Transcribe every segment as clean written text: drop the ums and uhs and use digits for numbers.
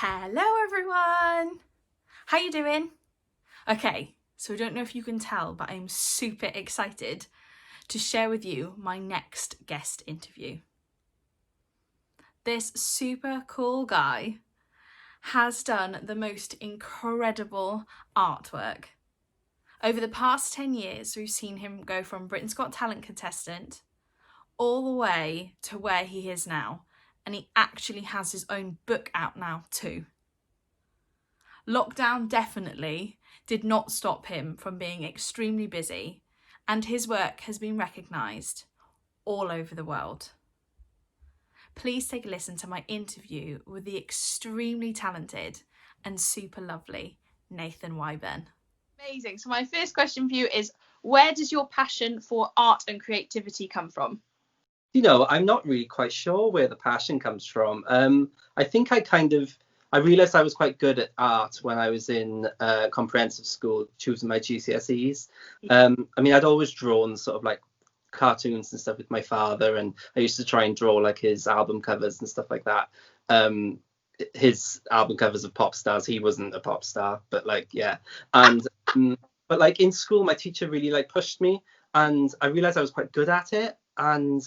Hello everyone! How you doing? Okay, so I don't know if you can tell, but I'm super excited to share with you my next guest interview. This super cool guy has done the most incredible artwork. Over the past 10 years, we've seen him go from Britain's Got Talent contestant all the way to where he is now, and he actually has his own book out now too. Lockdown definitely did not stop him from being extremely busy, and his work has been recognised all over the world. Please take a listen to my interview with the extremely talented and super lovely Nathan Wyburn. Amazing. So my first question for you is, where does your passion for art and creativity come from? I'm not really quite sure where the passion comes from. I think I realised I was quite good at art when I was in comprehensive school, choosing my GCSEs. I'd always drawn sort of like cartoons and stuff with my father, and I used to try and draw like his album covers and stuff like that. His album covers of pop stars. He wasn't a pop star, but but like in school, my teacher really like pushed me, and I realised I was quite good at it, and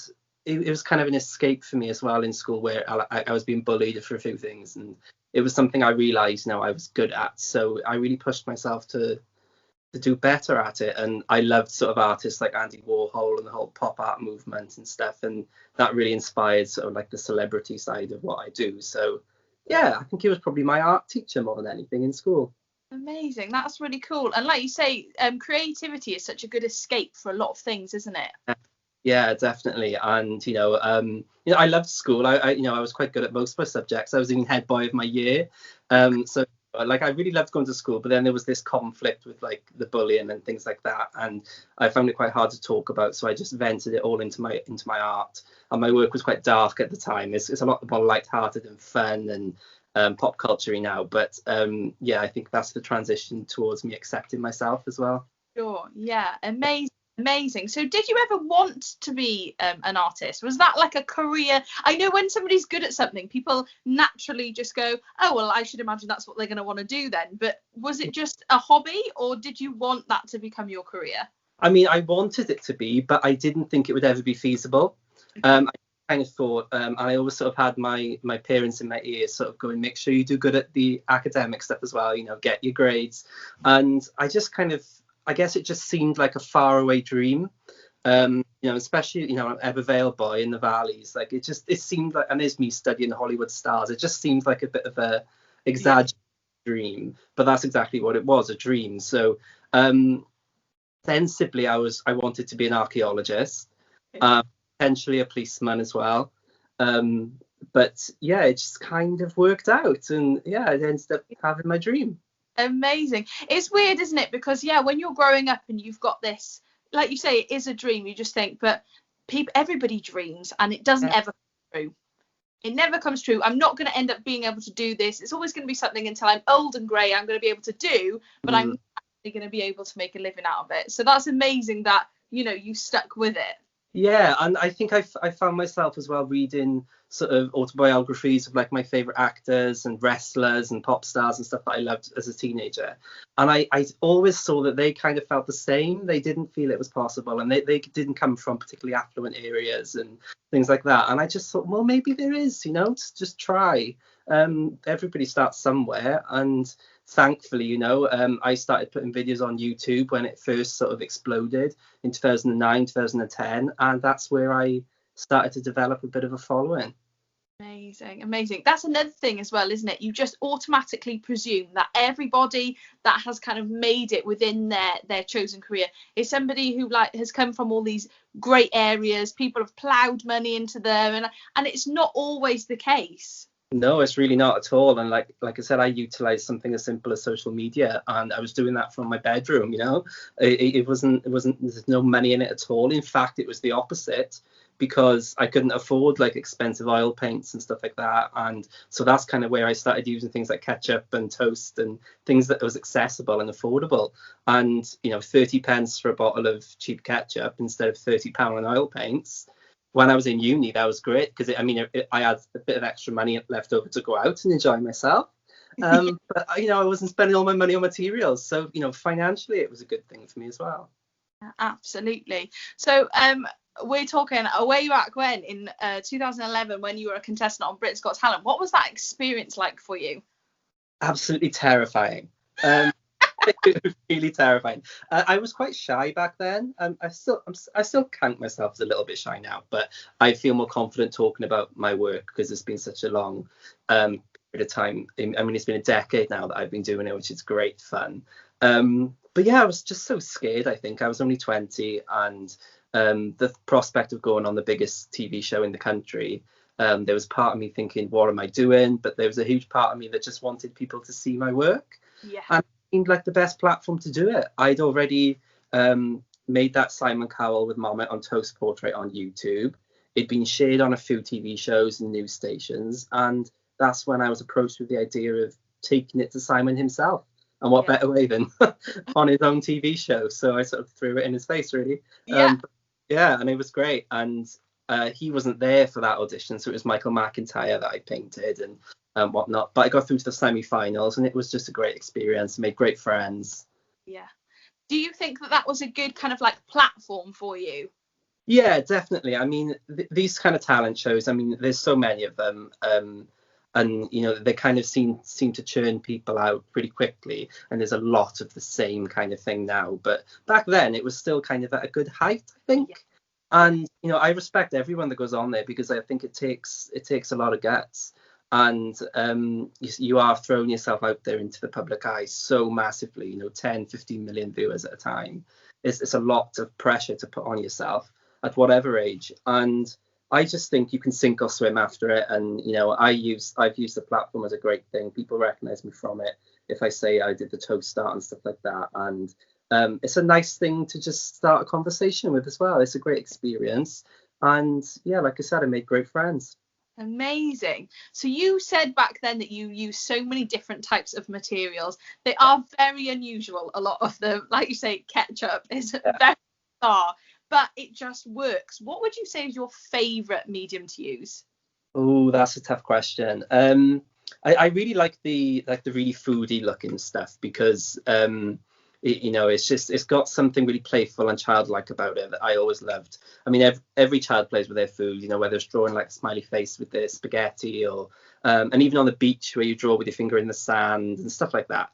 it was kind of an escape for me as well in school, where I was being bullied for a few things, and it was something I realised now I was good at. So I really pushed myself to do better at it, and I loved sort of artists like Andy Warhol and the whole pop art movement and stuff, and that really inspired sort of like the celebrity side of what I do. So yeah, I think he was probably my art teacher more than anything in school. Amazing. That's really cool. And like you say, creativity is such a good escape for a lot of things, isn't it? Yeah, definitely. And I loved school. I was quite good at most of my subjects. I was even head boy of my year. So like I really loved going to school, but then there was this conflict with like the bullying and things like that, and I found it quite hard to talk about. So I just vented it all into my art, and my work was quite dark at the time. It's a lot more light-hearted and fun and pop culture-y now. But yeah, I think that's the transition towards me accepting myself as well. Sure. Yeah. Amazing. So did you ever want to be an artist? Was that like a career? I know when somebody's good at something, people naturally just go, oh, well, I should imagine that's what they're going to want to do then. But was it just a hobby, or did you want that to become your career? I mean, I wanted it to be, but I didn't think it would ever be feasible. I kind of thought, and I always sort of had my parents in my ears sort of going, make sure you do good at the academic stuff as well, get your grades. And I just I guess it just seemed like a faraway dream, especially, I'm Evervale boy in the valleys. Like it seemed like, and there's me studying the Hollywood stars. It just seemed like a bit of a exaggerated dream, but that's exactly what it was, a dream. So sensibly, I wanted to be an archaeologist, potentially a policeman as well. But yeah, it just kind of worked out, and yeah, I ended up having my dream. Amazing. It's weird, isn't it? Because yeah, when you're growing up and you've got this, like you say, it is a dream. You just think, but everybody dreams, and it doesn't ever come true. It never comes true. I'm not going to end up being able to do this. It's always going to be something until I'm old and grey I'm going to be able to do, but I'm not actually going to be able to make a living out of it. So that's amazing that you stuck with it. Yeah, and I think I found myself as well reading sort of autobiographies of like my favorite actors and wrestlers and pop stars and stuff that I loved as a teenager. And I always saw that they kind of felt the same. They didn't feel it was possible, and they didn't come from particularly affluent areas and things like that. And I just thought, well, maybe there is, just try. Everybody starts somewhere, and thankfully, I started putting videos on YouTube when it first sort of exploded in 2009, 2010, and that's where I started to develop a bit of a following. Amazing. That's another thing as well, isn't it? You just automatically presume that everybody that has kind of made it within their chosen career is somebody who like has come from all these great areas. People have ploughed money into them, and it's not always the case. No, it's really not at all. And like I said, I utilized something as simple as social media, and I was doing that from my bedroom. It wasn't there's no money in it at all. In fact, it was the opposite, because I couldn't afford like expensive oil paints and stuff like that. And so that's kind of where I started using things like ketchup and toast and things that was accessible and affordable. And 30 pence for a bottle of cheap ketchup instead of £30 on oil paints. When I was in uni, that was great, because I had a bit of extra money left over to go out and enjoy myself. But I wasn't spending all my money on materials, so financially it was a good thing for me as well. Absolutely. So we're talking way back when in 2011 when you were a contestant on Britain's Got Talent. What was that experience like for you? Absolutely terrifying. It was really terrifying. I was quite shy back then. I still count myself as a little bit shy now, but I feel more confident talking about my work because it's been such a long period of time. I mean, it's been a decade now that I've been doing it, which is great fun. But yeah, I was just so scared. I think I was only 20, and the prospect of going on the biggest TV show in the country. There was part of me thinking, what am I doing? But there was a huge part of me that just wanted people to see my work. Yeah. And seemed like the best platform to do it. I'd already made that Simon Cowell with Marmite on Toast portrait on YouTube. It'd been shared on a few TV shows and news stations, and that's when I was approached with the idea of taking it to Simon himself. And what better way than on his own TV show? So I sort of threw it in his face, really. Yeah, and it was great. And he wasn't there for that audition, so it was Michael McIntyre that I painted and whatnot. But I got through to the semi-finals, and it was just a great experience. Made great friends. Yeah. Do you think that was a good kind of like platform for you? Yeah, definitely. I mean, these kind of talent shows, I mean, there's so many of them. And they kind of seem to churn people out pretty quickly, and there's a lot of the same kind of thing now. But back then it was still kind of at a good height, I think. Yeah. And I respect everyone that goes on there, because I think it takes a lot of guts, and you are throwing yourself out there into the public eye so massively, 10, 15 million viewers at a time. It's a lot of pressure to put on yourself at whatever age. And I just think you can sink or swim after it. And, I've used the platform as a great thing. People recognize me from it if I say I did the toast start and stuff like that. And it's a nice thing to just start a conversation with as well. It's a great experience. And yeah, like I said, I made great friends. Amazing. So you said back then that you use so many different types of materials. They are very unusual. A lot of them, like you say, ketchup is very bizarre, but it just works. What would you say is your favorite medium to use? Oh, that's a tough question. I really like the really foodie looking stuff, because it's got something really playful and childlike about it that I always loved. I mean, every child plays with their food, whether it's drawing like a smiley face with their spaghetti, or and even on the beach where you draw with your finger in the sand and stuff like that.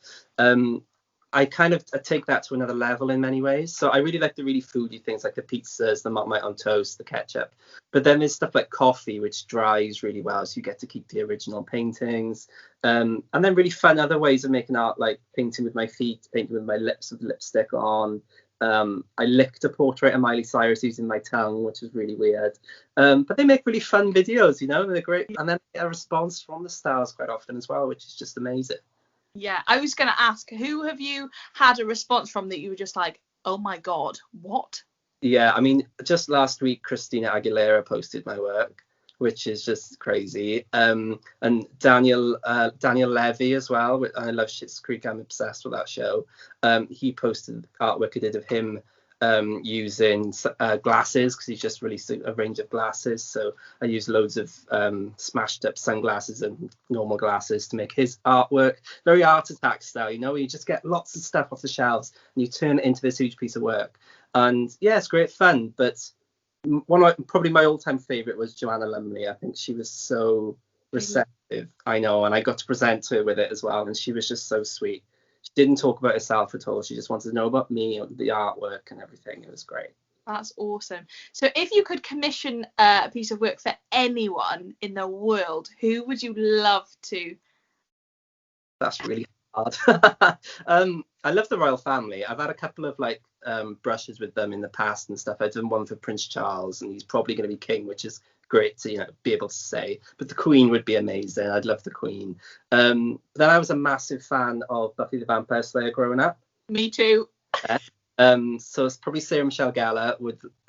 I kind of take that to another level in many ways. So I really like the really foodie things, like the pizzas, the Marmite on toast, the ketchup. But then there's stuff like coffee, which dries really well, so you get to keep the original paintings. And then really fun other ways of making art, like painting with my feet, painting with my lips with lipstick on. I licked a portrait of Miley Cyrus using my tongue, which was really weird. But they make really fun videos, they're great. And then I get a response from the stars quite often as well, which is just amazing. Yeah, I was going to ask, who have you had a response from that you were just like, oh my God, what? Yeah, I mean, just last week, Christina Aguilera posted my work, which is just crazy. And Daniel Levy as well. I love Schitt's Creek. I'm obsessed with that show. He posted artwork I did of him using glasses, because he's just released a range of glasses. So I used loads of smashed up sunglasses and normal glasses to make his artwork. Very Art Attack style, you just get lots of stuff off the shelves and you turn it into this huge piece of work. And yeah, it's great fun. But probably my all-time favorite was Joanna Lumley. I think she was so receptive. I know, and I got to present her with it as well, and she was just so sweet. She didn't talk about herself at all. She just wanted to know about me, the artwork and everything. It was great. That's awesome. So if you could commission a piece of work for anyone in the world, who would you love to? That's really hard. I love the royal family. I've had a couple of brushes with them in the past and stuff. I've done one for Prince Charles, and he's probably going to be king, which is great to be able to say. But the Queen would be amazing. I'd love the Queen. Then I was a massive fan of Buffy the Vampire Slayer growing up. Me too. So it's probably Sarah Michelle Gellar.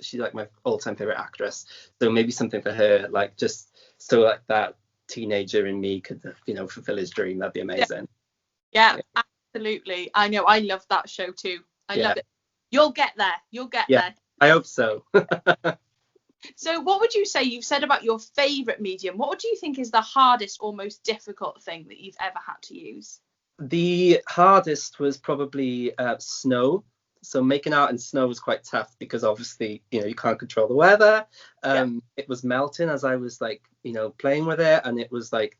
She's like my all-time favorite actress. So maybe something for her, like just so like that teenager in me could fulfill his dream. That'd be amazing. Yeah, absolutely. I know. I love that show too. I love it. You'll get there. You'll get there. I hope so. So what would you say, you've said about your favourite medium, what would you think is the hardest or most difficult thing that you've ever had to use? The hardest was probably snow. So making art in snow was quite tough because obviously, you can't control the weather. It was melting as I was like, playing with it, and it was like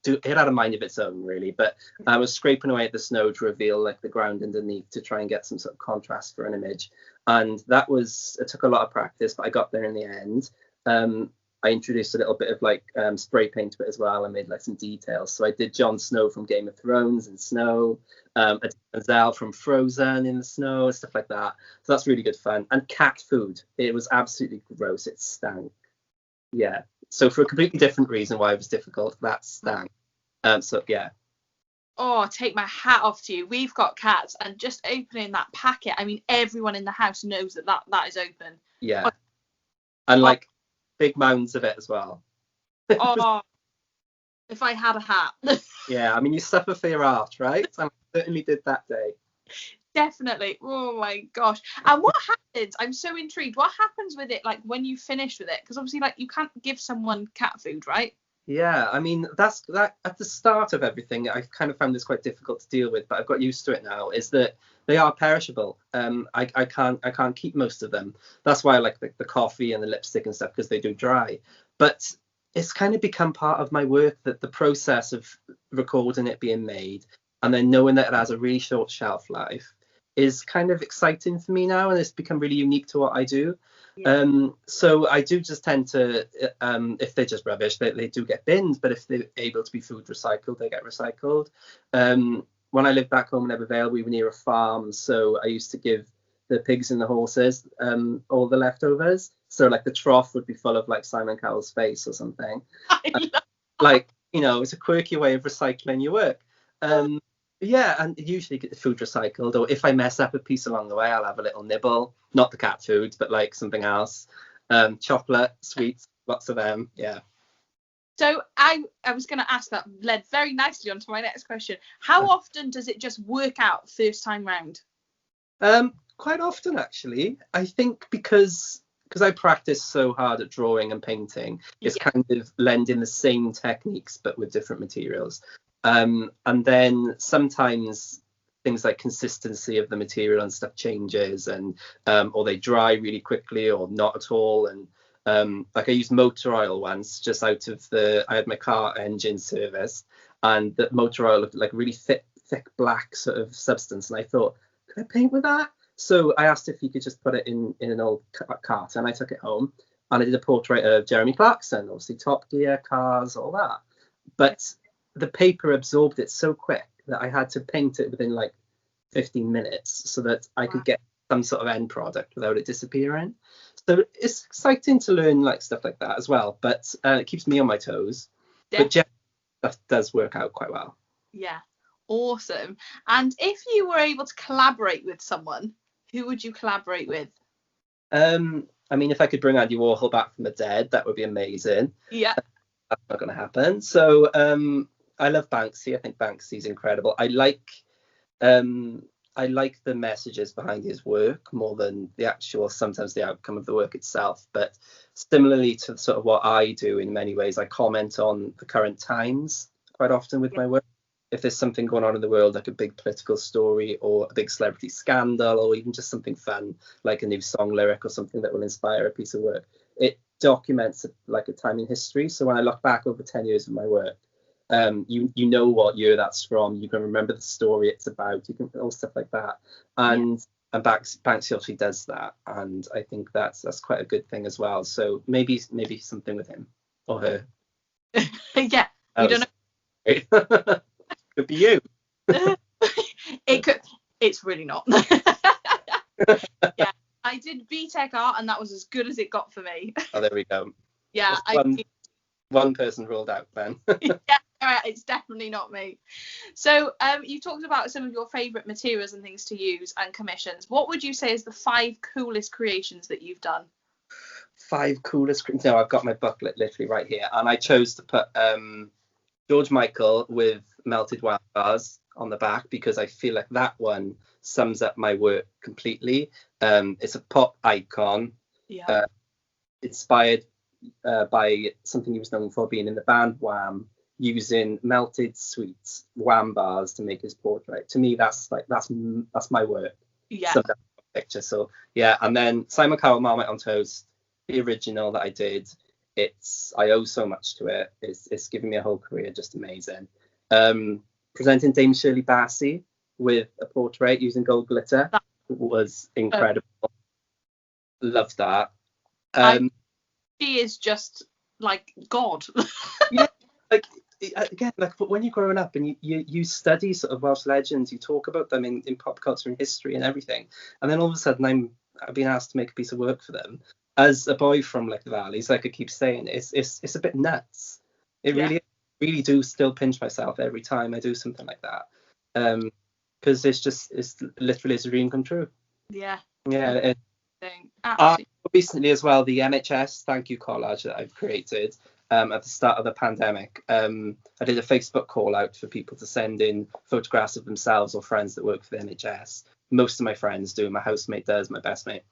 it had a mind of its own really. But I was scraping away at the snow to reveal like the ground underneath to try and get some sort of contrast for an image. And it took a lot of practice, but I got there in the end. I introduced a little bit of like spray paint to it as well. I made like some details. So I did Jon Snow from Game of Thrones in snow, Adele from Frozen in the snow, and stuff like that. So that's really good fun. And cat food. It was absolutely gross. It stank. Yeah. So for a completely different reason why it was difficult, that stank. So yeah. Oh, take my hat off to you. We've got cats, and just opening that packet, I mean, everyone in the house knows that is open. Yeah. And like big mounds of it as well. Oh, if I had a hat. Yeah, I mean, you suffer for your art, right? And I certainly did that day. Definitely. Oh my gosh. And what happens? I'm so intrigued. What happens with it, like when you finish with it? Because obviously, like, you can't give someone cat food, right? Yeah, I mean, that's that at the start of everything. I kind of found this quite difficult to deal with, but I've got used to it now. Is that they are perishable. I can't keep most of them. That's why I like the coffee and the lipstick and stuff, because they do dry. But it's kind of become part of my work, that the process of recording it being made and then knowing that it has a really short shelf life is kind of exciting for me now, and it's become really unique to what I do. Yeah. So I do just tend to, if they're just rubbish, they do get binned, but if they're able to be food recycled, they get recycled. When I lived back home in Evervale, we were near a farm, so I used to give the pigs and the horses all the leftovers. So like the trough would be full of like Simon Cowell's face or something. Like, it's a quirky way of recycling your work. Yeah, and usually get the food recycled, or if I mess up a piece along the way, I'll have a little nibble. Not the cat food, but like something else. Chocolate, sweets, lots of them. Yeah. So I was going to ask, that led very nicely onto my next question. How often does it just work out first time round? Quite often, actually. I think because I practice so hard at drawing and painting, it's kind of blending the same techniques but with different materials. And then sometimes things like consistency of the material and stuff changes, and or they dry really quickly or not at all. And like I used motor oil once, just out of I had my car engine serviced, and the motor oil looked like really thick black sort of substance, and I thought, could I paint with that? So I asked if he could just put it in an old cart, and I took it home and I did a portrait of Jeremy Clarkson, obviously Top Gear, cars, all that. But the paper absorbed it so quick that I had to paint it within like 15 minutes so that I could get some sort of end product without it disappearing. So it's exciting to learn like stuff like that as well, but it keeps me on my toes. But generally, that does work out quite well. Yeah, awesome. And if you were able to collaborate with someone, who would you collaborate with? I mean, if I could bring Andy Warhol back from the dead, that would be amazing. Yeah. That's not going to happen. So I love Bassey. I think Bassey's incredible. I like the messages behind his work more than sometimes the outcome of the work itself. But similarly to sort of what I do in many ways, I comment on the current times quite often with my work. If there's something going on in the world, like a big political story or a big celebrity scandal, or even just something fun, like a new song lyric or something that will inspire a piece of work, it documents like a time in history. So when I look back over 10 years of my work, you know what year that's from, you can remember the story it's about, you can all stuff like that. And Banksy obviously does that, and I think that's quite a good thing as well. So maybe something with him or her. Yeah, we don't know. Could be you. It could. It's really not. Yeah, I did BTEC art, and that was as good as it got for me. Oh, there we go. Yeah, one person ruled out then. Yeah, it's definitely not me. So you talked about some of your favourite materials and things to use and commissions. What would you say is the 5 coolest creations that you've done? 5 coolest? No, I've got my booklet literally right here, and I chose to put George Michael with melted wild bars on the back because I feel like that one sums up my work completely. It's a pop icon. Yeah. inspired by something he was known for, being in the band Wham, using melted sweet Wham bars to make his portrait. To me, that's my work. Yeah. So that's my picture. So yeah, and then Simon Cowell, Marmite on Toast, the original that I did. I owe so much to it. It's given me a whole career, just amazing. Presenting Dame Shirley Bassey with a portrait using gold glitter was incredible. Loved that. She is just like God. Yeah, like again, like, but when you're growing up and you study sort of Welsh legends, you talk about them in pop culture and history and everything, and then all of a sudden I've been asked to make a piece of work for them as a boy from like the valleys. Like I keep saying, it's a bit nuts. It really do still pinch myself every time I do something like that, because it's literally a dream come true. Yeah. Recently as well, the NHS thank you collage that I've created at the start of the pandemic. I did a Facebook call out for people to send in photographs of themselves or friends that work for the NHS. Most of my friends do. My housemate does, my best mate.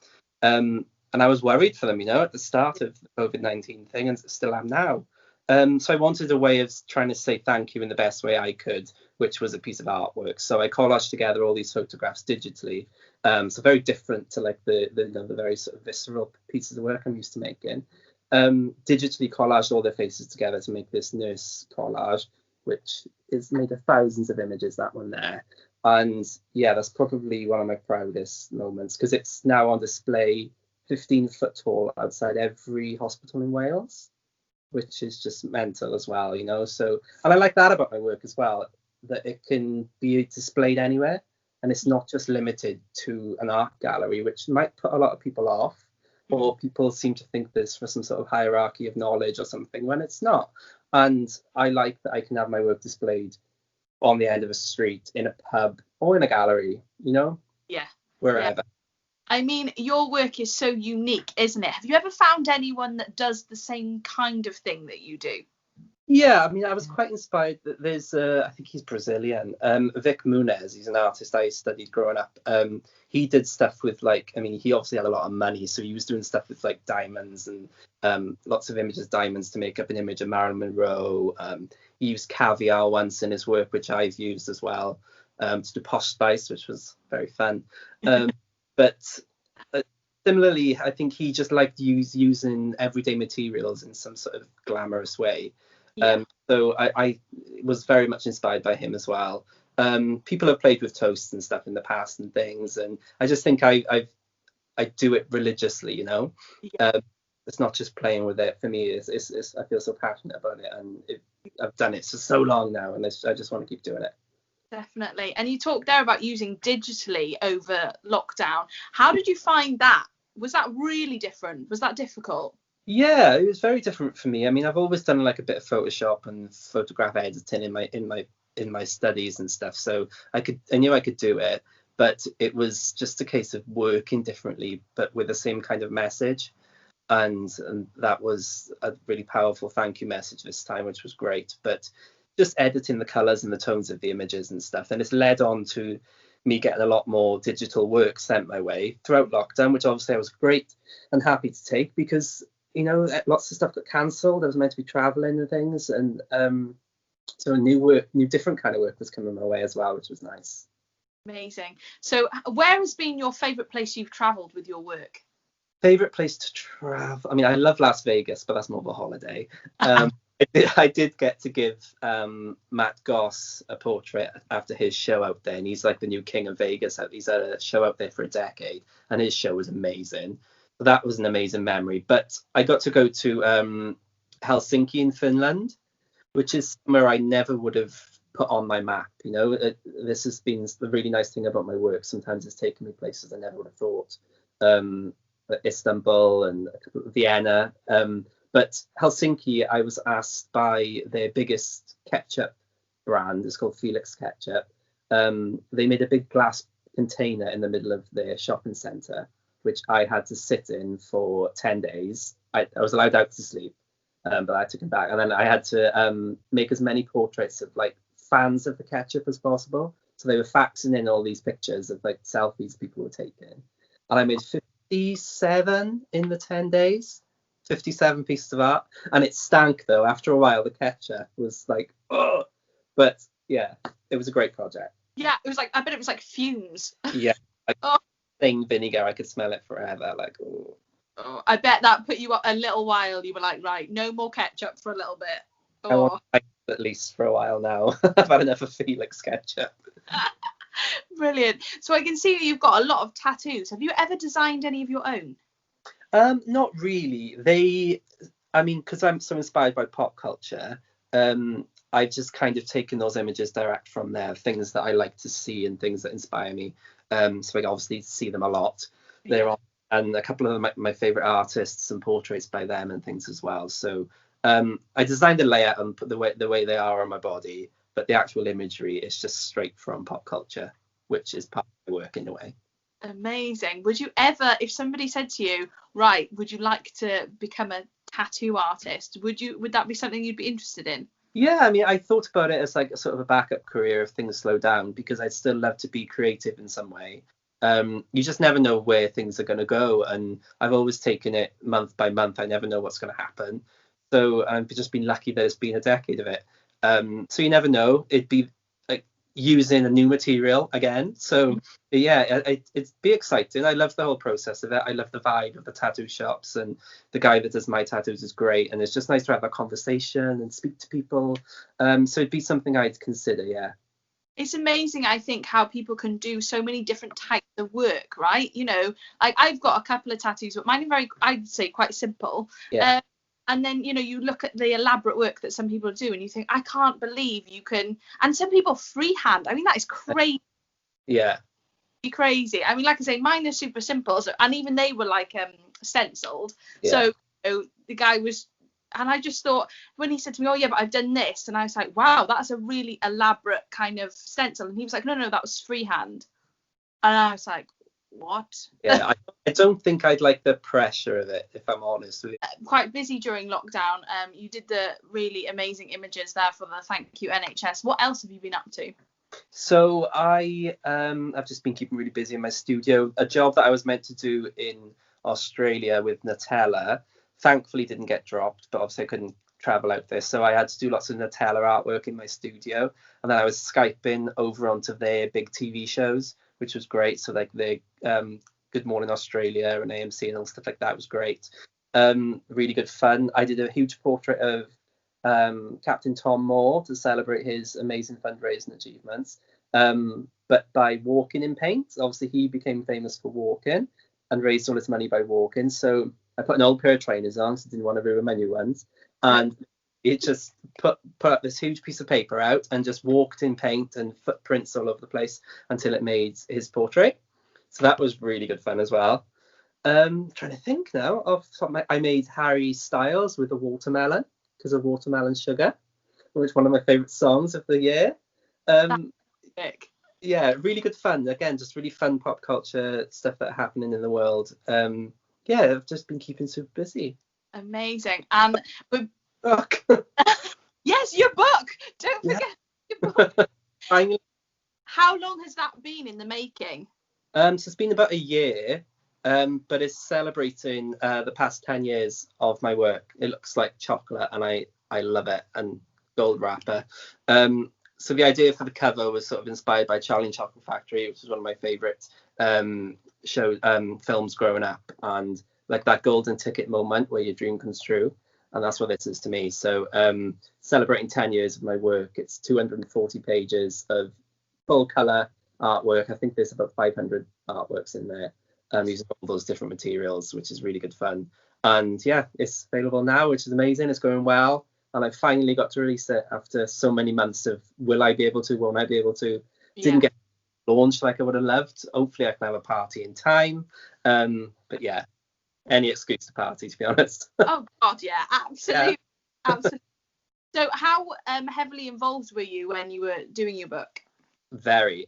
And I was worried for them, at the start of the COVID-19 thing, and still am now. So I wanted a way of trying to say thank you in the best way I could, which was a piece of artwork. So I collaged together all these photographs digitally. So very different to like the very sort of visceral pieces of work I'm used to making. Digitally collaged all their faces together to make this nurse collage, which is made of thousands of images, that one there. And yeah, that's probably one of my proudest moments, because it's now on display 15 foot tall outside every hospital in Wales, which is just mental as well, So, and I like that about my work as well, that it can be displayed anywhere, and it's not just limited to an art gallery, which might put a lot of people off, or people seem to think there's for some sort of hierarchy of knowledge or something, when it's not. And I like that I can have my work displayed on the end of a street, in a pub, or in a gallery, Yeah. Wherever. Yeah. I mean, your work is so unique, isn't it? Have you ever found anyone that does the same kind of thing that you do? Yeah, I mean, I was quite inspired that there's, I think he's Brazilian, Vic Muniz. He's an artist I studied growing up. He did stuff with he obviously had a lot of money, so he was doing stuff with like diamonds and lots of images, diamonds, to make up an image of Marilyn Monroe. He used caviar once in his work, which I've used as well, to do Posh Spice, which was very fun. But similarly, I think he just liked using everyday materials in some sort of glamorous way. Yeah. So I was very much inspired by him as well. People have played with toasts and stuff in the past and things, and I just think I do it religiously, Yeah. It's not just playing with it. For me, it's I feel so passionate about it, and I've done it for so long now, and I just want to keep doing it. Definitely. And you talked there about using digitally over lockdown. How did you find that? Was that really different? Was that difficult? Yeah, it was very different for me. I mean, I've always done like a bit of Photoshop and photograph editing in my studies and stuff, so I knew I could do it, but it was just a case of working differently, but with the same kind of message, and that was a really powerful thank you message this time, which was great. But just editing the colors and the tones of the images and stuff, and it's led on to me getting a lot more digital work sent my way throughout lockdown, which obviously I was great and happy to take, because lots of stuff got cancelled. I was meant to be traveling and things, and so new different kind of work was coming my way as well, which was nice. Amazing. So where has been your favorite place you've traveled with your work? Favorite place to travel? I mean, I love Las Vegas, but that's more of a holiday. I did get to give Matt Goss a portrait after his show out there, and he's like the new king of Vegas. He's had a show out there for a decade, and his show was amazing. So that was an amazing memory. But I got to go to Helsinki in Finland, which is somewhere I never would have put on my map. This has been the really nice thing about my work. Sometimes it's taken me places I never would have thought. Istanbul and Vienna. But Helsinki, I was asked by their biggest ketchup brand, it's called Felix Ketchup. They made a big glass container in the middle of their shopping centre, which I had to sit in for 10 days. I was allowed out to sleep, but I had to come back. And then I had to make as many portraits of like fans of the ketchup as possible. So they were faxing in all these pictures of like selfies people were taking. And I made 57 in the 10 days. 57 pieces of art, and it stank though. After a while, the ketchup was like, oh, but yeah, it was a great project. Yeah, it was like, I bet it was like fumes. Yeah, like Oh, plain vinegar, I could smell it forever. Like, oh. oh, I bet that put you up a little while. You were like, right, no more ketchup for a little bit. I want Oh, at least for a while now. I've had enough of Felix ketchup. brilliant. So I can see that you've got a lot of tattoos. Have you ever designed any of your own? Not really. I mean, because I'm so inspired by pop culture, I've just kind of taken those images direct from there, things that I like to see and things that inspire me. So I obviously see them a lot. They're on, and a couple of my favorite artists and portraits by them and things as well. So I designed the layout and put the way they are on my body, but the actual imagery is just straight from pop culture, which is part of my work in a way. Amazing. Would you ever, if somebody said to you, right, would you like to become a tattoo artist? Would that be something you'd be interested in? Yeah, I mean, I thought about it as like a sort of a backup career if things slow down, because I'd still love to be creative in some way. You just never know where things are going to go, and I've always taken it month by month. I never know what's going to happen, so I've just been lucky that it's been a decade of it. So you never know. It'd be like using a new material again. So yeah, it'd be exciting. I love the whole process of it. I love the vibe of the tattoo shops, and the guy that does my tattoos is great, and it's just nice to have a conversation and speak to people. So it'd be something I'd consider. Yeah. It's amazing, I think, how people can do so many different types of work, right? You know, like I've got a couple of tattoos, but mine are very, I'd say, quite simple. Yeah. And then, you know, you look at the elaborate work that some people do and you think, I can't believe you can. And some people freehand. I mean, that is crazy. Yeah. Crazy. I mean, like I say, mine are super simple. So, and even they were like stenciled. Yeah. So, you know, the guy was, and I just thought, when he said to me, oh yeah, but I've done this, and I was like, wow, that's a really elaborate kind of stencil. And he was like, no, that was freehand. And I was like, what? Yeah, I don't think I'd like the pressure of it, if I'm honest with you. Quite busy during lockdown. You did the really amazing images there for the Thank You NHS. What else have you been up to? So I've just been keeping really busy in my studio. A job that I was meant to do in Australia with Nutella thankfully didn't get dropped, but obviously I couldn't travel out there, so I had to do lots of Nutella artwork in my studio, and then I was Skyping over onto their big TV shows, which was great. So like the Good Morning Australia and AMC and all stuff like that was great. Really good fun. I did a huge portrait of Captain Tom Moore to celebrate his amazing fundraising achievements, but by walking in paint. Obviously he became famous for walking and raised all his money by walking, so I put an old pair of trainers on because I didn't want to ruin my new ones, and it just put up this huge piece of paper out and just walked in paint and footprints all over the place until it made his portrait. So that was really good fun as well. Trying to think now of something. I made Harry Styles with a watermelon because of Watermelon Sugar, which is one of my favorite songs of the year. Yeah, really good fun. Again, just really fun pop culture stuff that are happening in the world. Yeah, I've just been keeping super busy. Amazing. And book. Yes, your book. Don't forget your book. Finally. How long has that been in the making? So it's been about a year, but it's celebrating the past 10 years of my work. It looks like chocolate, and I love it, and gold wrapper. So the idea for the cover was sort of inspired by Charlie and Chocolate Factory, which is one of my favourite films growing up, and like that golden ticket moment where your dream comes true, and that's what this is to me. So celebrating 10 years of my work, it's 240 pages of full colour artwork. I think there's about 500 artworks in there, using all those different materials, which is really good fun. And yeah, it's available now, which is amazing. It's going well, and I finally got to release it after so many months of will I be able to, won't I be able to. Didn't get launched like I would have loved. Hopefully I can have a party in time, but yeah, any excuse to party, to be honest. Oh god, yeah, absolutely. Absolutely. So how heavily involved were you when you were doing your book? Very.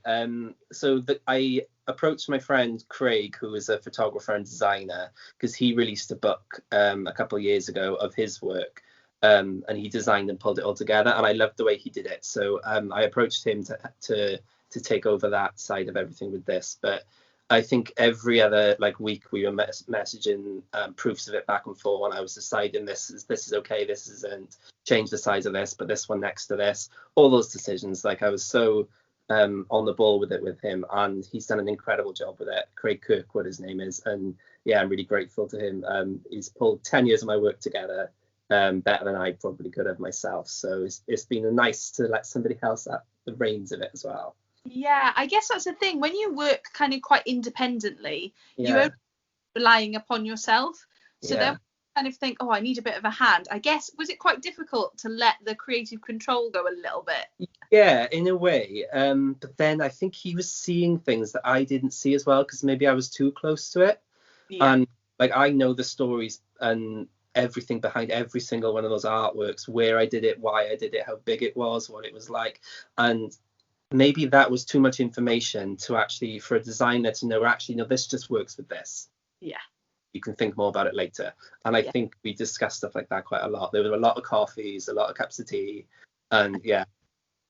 So I approached my friend Craig, who is a photographer and designer, because he released a book a couple of years ago of his work, and he designed and pulled it all together, and I loved the way he did it. So I approached him to take over that side of everything with this. But I think every other like week we were messaging proofs of it back and forth, and I was deciding this is okay, this isn't, change the size of this, put this one next to this, all those decisions. Like I was so on the ball with it with him, and he's done an incredible job with it. Craig Kirkwood, his name is, and yeah, I'm really grateful to him. He's pulled 10 years of my work together better than I probably could have myself. So it's been nice to let somebody else have the reins of it as well. Yeah, I guess that's the thing. When you work kind of quite independently, you're Yeah. only relying upon yourself. So Yeah. then kind of think, oh, I need a bit of a hand. I guess, was it quite difficult to let the creative control go a little bit? Yeah, in a way. But then I think he was seeing things that I didn't see as well, because maybe I was too close to it. Yeah. And like I know the stories and everything behind every single one of those artworks, where I did it, why I did it, how big it was, what it was like. And maybe that was too much information to actually, for a designer to know, actually, no, this just works with this. Yeah. You can think more about it later. And I think we discussed stuff like that quite a lot. There were a lot of coffees, a lot of cups of tea, and yeah,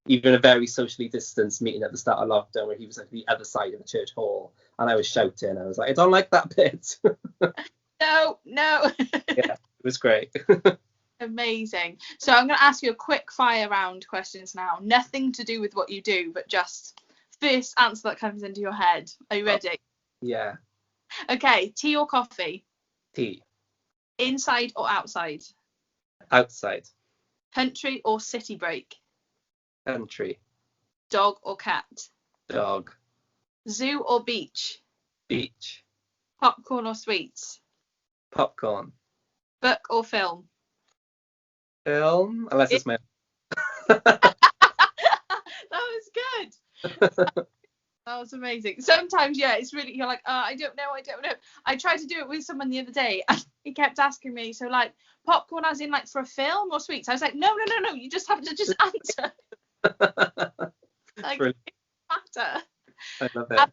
even a very socially distanced meeting at the start of lockdown where he was at the other side of the church hall and I was shouting. I was like, I don't like that bit. No. Yeah, it was great. Amazing. So I'm going to ask you a quick fire round questions now. Nothing to do with what you do, but just first answer that comes into your head. Are you ready? Yeah. Okay. Tea or coffee? Tea. Inside or outside? Outside. Country or city break? Country. Dog or cat? Dog. Zoo or beach? Beach. Popcorn or sweets? Popcorn. Book or film? Film, unless it's my That was good. That was amazing. Sometimes, yeah, it's really, you're like, I don't know. I tried to do it with someone the other day and he kept asking me, so like, popcorn as in like for a film or sweets? I was like, no, you just have to just answer. Like, it doesn't matter. I love it.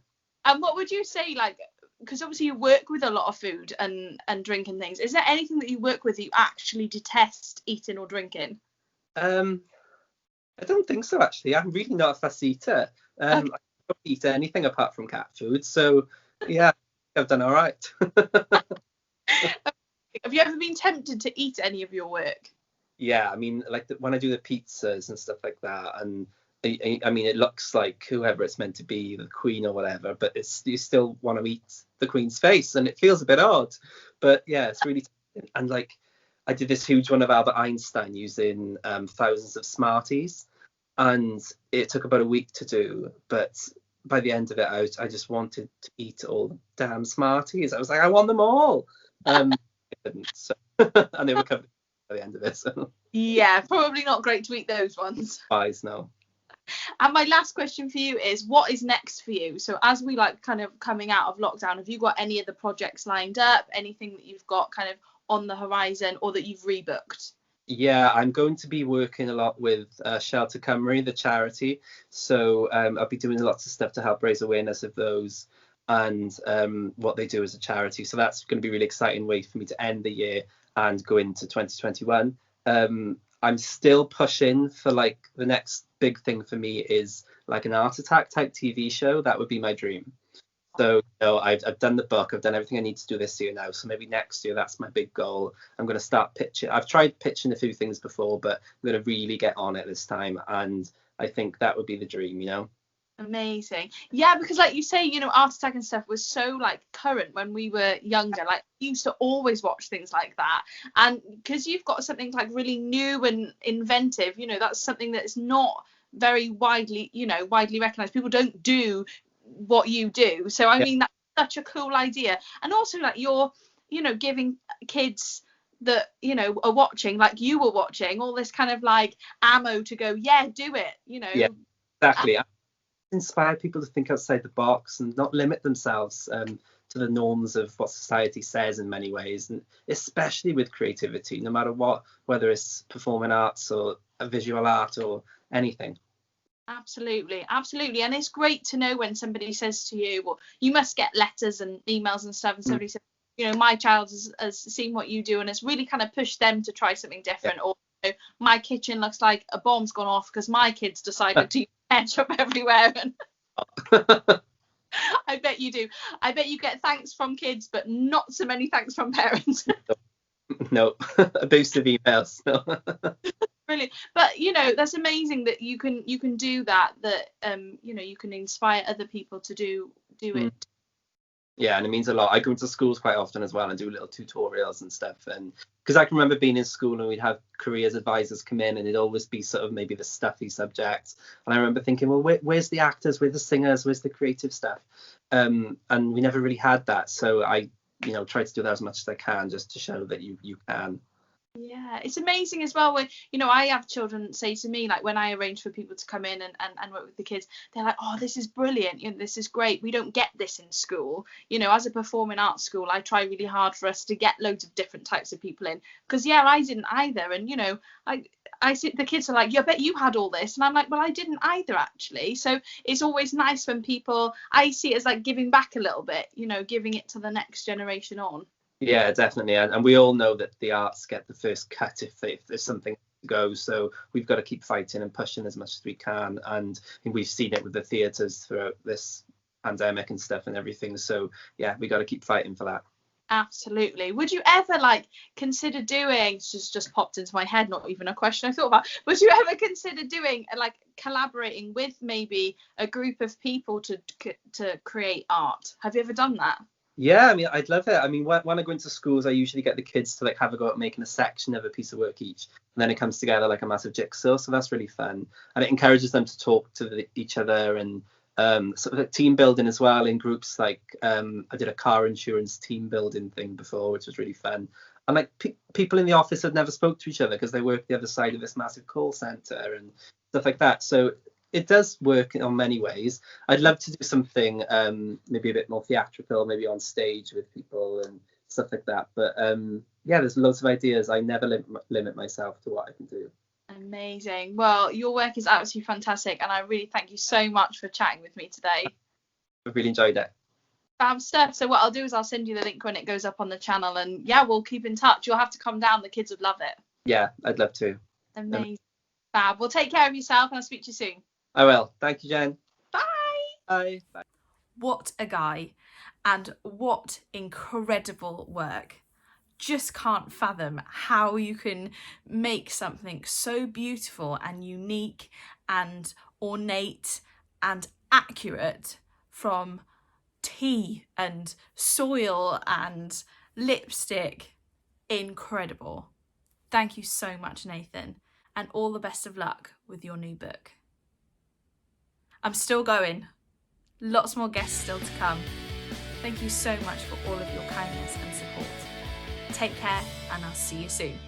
And what would you say, like, because obviously you work with a lot of food and drink and things, is there anything that you work with that you actually detest eating or drinking? I don't think so, actually. I'm really not a fussy eater. I don't eat anything apart from cat food, so yeah, I've done all right. Have you ever been tempted to eat any of your work? Yeah, I mean, like when I do the pizzas and stuff like that, and I mean, it looks like whoever it's meant to be, the queen or whatever, but you still want to eat the queen's face, and it feels a bit odd. But yeah, it's really, and like I did this huge one of Albert Einstein using thousands of Smarties, and it took about a week to do, but by the end of it, I just wanted to eat all the damn Smarties. I was like, I want them all. I didn't, so and they were covered by the end of it. So. Yeah, probably not great to eat those ones. Pies, no. And my last question for you is, what is next for you? So as we like kind of coming out of lockdown, have you got any other projects lined up? Anything that you've got kind of on the horizon or that you've rebooked? Yeah, I'm going to be working a lot with Shelter Cymru, the charity. So I'll be doing lots of stuff to help raise awareness of those and what they do as a charity. So that's going to be a really exciting way for me to end the year and go into 2021. I'm still pushing for like the next big thing for me is like an Art Attack type TV show. That would be my dream. So you know, I've done the book, I've done everything I need to do this year now. So maybe next year, that's my big goal. I'm going to start pitching. I've tried pitching a few things before, but I'm going to really get on it this time. And I think that would be the dream, you know. Amazing. Yeah, because like you say, you know, Art Attack and stuff was so like current when we were younger. Like we used to always watch things like that. And because you've got something like really new and inventive, you know, that's something that's not very widely recognized. People don't do what you do. So I mean, that's such a cool idea. And also like you're, you know, giving kids that, you know, are watching, like you were watching, all this kind of like ammo to go, yeah, do it, you know. Yeah, exactly. Inspire people to think outside the box and not limit themselves to the norms of what society says in many ways, and especially with creativity, no matter what, whether it's performing arts or a visual art or anything. Absolutely. And it's great to know when somebody says to you, well, you must get letters and emails and stuff, and somebody says, you know, my child has seen what you do and it's really kind of pushed them to try something different. Or you know, my kitchen looks like a bomb's gone off because my kids decided to use ketchup everywhere. And I bet you do. I bet you get thanks from kids, but not so many thanks from parents. No, abusive emails. No. Brilliant. But that's amazing that you can do that you can inspire other people to do it. Yeah, and it means a lot. I go to schools quite often as well and do little tutorials and stuff. And because I can remember being in school and we'd have careers advisors come in and it'd always be sort of maybe the stuffy subjects. And I remember thinking, well, where's the actors, where's the singers, where's the creative stuff? And we never really had that. So I, try to do that as much as I can just to show that you can. Yeah, it's amazing as well when I have children say to me, like when I arrange for people to come in and work with the kids, they're like, oh, this is brilliant, this is great, we don't get this in school. As a performing arts school, I try really hard for us to get loads of different types of people in, because I didn't either. And I see the kids are like, yeah, I bet you had all this, and I'm like, well, I didn't either actually. So it's always nice when people, I see it as like giving back a little bit, giving it to the next generation on. Yeah, definitely. And we all know that the arts get the first cut if there's something to go. So we've got to keep fighting and pushing as much as we can. And I think we've seen it with the theatres throughout this pandemic and stuff and everything. So yeah, we got to keep fighting for that. Absolutely. Would you ever consider doing, it's just popped into my head, not even a question I thought about, would you ever consider doing collaborating with maybe a group of people to create art? Have you ever done that? Yeah, I mean, I'd love it. I mean, when I go into schools, I usually get the kids to have a go at making a section of a piece of work each, and then it comes together like a massive jigsaw. So that's really fun, and it encourages them to talk to each other and sort of team building as well in groups. I did a car insurance team building thing before, which was really fun. And people in the office had never spoke to each other because they work the other side of this massive call center and stuff like that. So it does work in many ways. I'd love to do something maybe a bit more theatrical, maybe on stage with people and stuff like that. But yeah, there's lots of ideas. I never limit myself to what I can do. Amazing. Well, your work is absolutely fantastic, and I really thank you so much for chatting with me today. I've really enjoyed it. Fab stuff. So what I'll do is I'll send you the link when it goes up on the channel, and yeah, we'll keep in touch. You'll have to come down. The kids would love it. Yeah, I'd love to. Amazing. Fab. Well, take care of yourself, and I'll speak to you soon. I will. Thank you, Jen. Bye. Bye. Bye. What a guy, and what incredible work. Just can't fathom how you can make something so beautiful and unique and ornate and accurate from tea and soil and lipstick. Incredible. Thank you so much, Nathan, and all the best of luck with your new book. I'm still going. Lots more guests still to come. Thank you so much for all of your kindness and support. Take care, and I'll see you soon.